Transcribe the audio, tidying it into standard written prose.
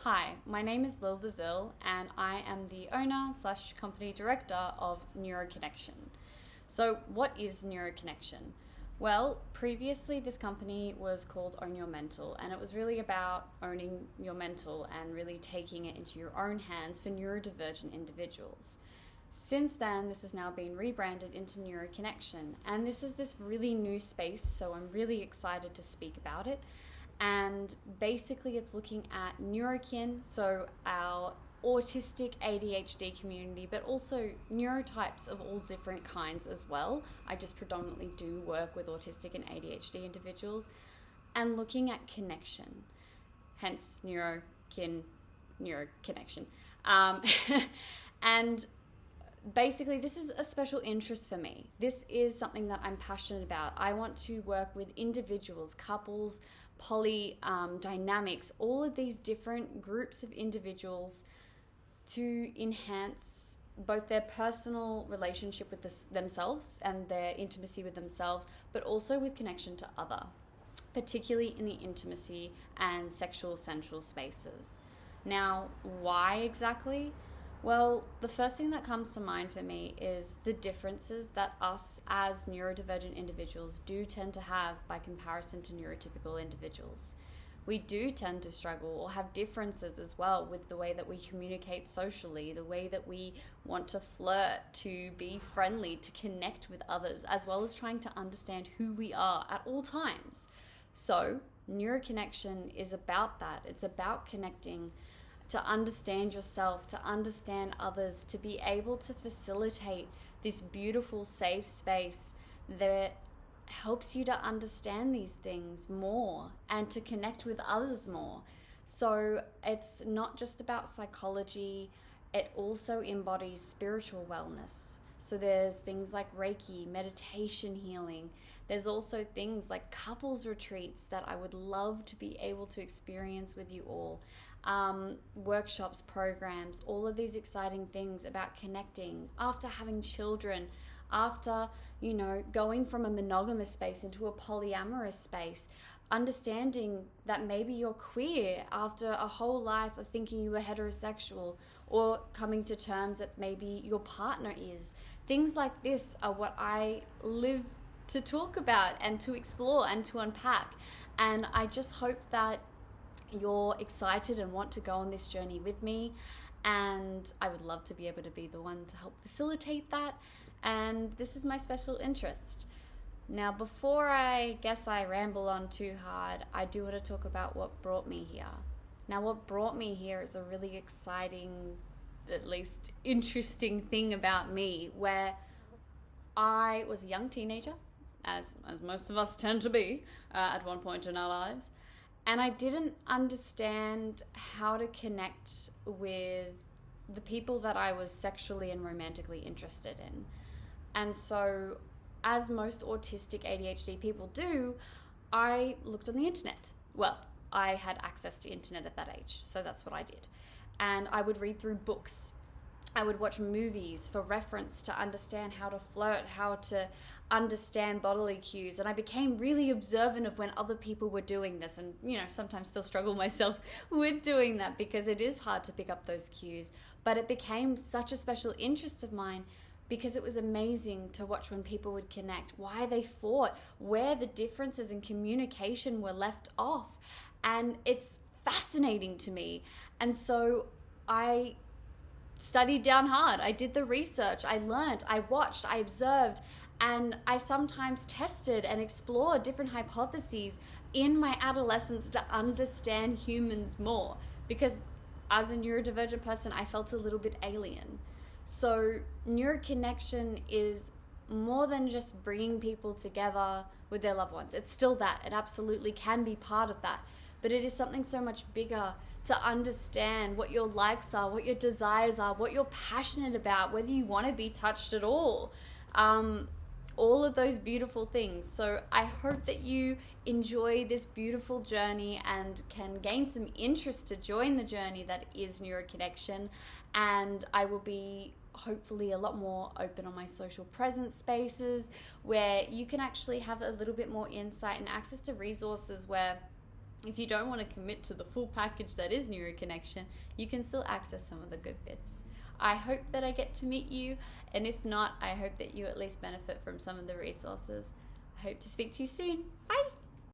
Hi, my name is Lil Dazil and I am the owner/company director of Neurokinnection. So, what is Neurokinnection? Well, previously this company was called Own Your Mental, and it was really about owning your mental and really taking it into your own hands for neurodivergent individuals. Since then, this has now been rebranded into Neurokinnection, and this is this really new space, so I'm really excited to speak about it. And basically, it's looking at neurokin, so our autistic ADHD community, but also neurotypes of all different kinds as well. I just predominantly do work with autistic and ADHD individuals, and looking at connection, hence neuroconnection. And basically, this is a special interest for me. This is something that I'm passionate about. I want to work with individuals, couples, poly dynamics, all of these different groups of individuals to enhance both their personal relationship with themselves and their intimacy with themselves, but also with connection to other, particularly in the intimacy and sexual sensual spaces. Now, why exactly? Well, the first thing that comes to mind for me is the differences that us as neurodivergent individuals do tend to have by comparison to neurotypical individuals. We do tend to struggle or have differences as well with the way that we communicate socially, the way that we want to flirt, to be friendly, to connect with others, as well as trying to understand who we are at all times. So, neuroconnection is about that. It's about connecting to understand yourself, to understand others, to be able to facilitate this beautiful, safe space that helps you to understand these things more and to connect with others more. So it's not just about psychology, it also embodies spiritual wellness. So there's things like Reiki, meditation healing. There's also things like couples retreats that I would love to be able to experience with you all. Workshops, programs, all of these exciting things about connecting after having children, after, going from a monogamous space into a polyamorous space, understanding that maybe you're queer after a whole life of thinking you were heterosexual, or coming to terms that maybe your partner is. Things like this are what I live to talk about and to explore and to unpack. And I just hope that you're excited and want to go on this journey with me, and I would love to be able to be the one to help facilitate that, and this is my special interest. Now, before I ramble on too hard, I do want to talk about what brought me here. Now, what brought me here is a really exciting, at least interesting thing about me, where I was a young teenager, as most of us tend to be at one point in our lives. And I didn't understand how to connect with the people that I was sexually and romantically interested in. And so, as most autistic ADHD people do, I looked on the internet. Well, I had access to internet at that age, so that's what I did. And I would read through books. I would watch movies for reference to understand how to flirt, how to understand bodily cues. And I became really observant of when other people were doing this, and, sometimes still struggle myself with doing that because it is hard to pick up those cues. But it became such a special interest of mine because it was amazing to watch when people would connect, why they fought, where the differences in communication were left off. And it's fascinating to me. And so I studied down hard. I did the research. I learned, I watched, I observed, and I sometimes tested and explored different hypotheses in my adolescence to understand humans more, because as a neurodivergent person, I felt a little bit alien. So neuroconnection is more than just bringing people together with their loved ones. It's still that. It absolutely can be part of that. But it is something so much bigger to understand what your likes are, what your desires are, what you're passionate about, whether you want to be touched at all. All of those beautiful things. So I hope that you enjoy this beautiful journey and can gain some interest to join the journey that is Neuroconnection. And I will be hopefully a lot more open on my social presence spaces where you can actually have a little bit more insight and access to resources where if you don't want to commit to the full package that is Neurokinnection, you can still access some of the good bits. I hope that I get to meet you, and if not, I hope that you at least benefit from some of the resources. I hope to speak to you soon. Bye!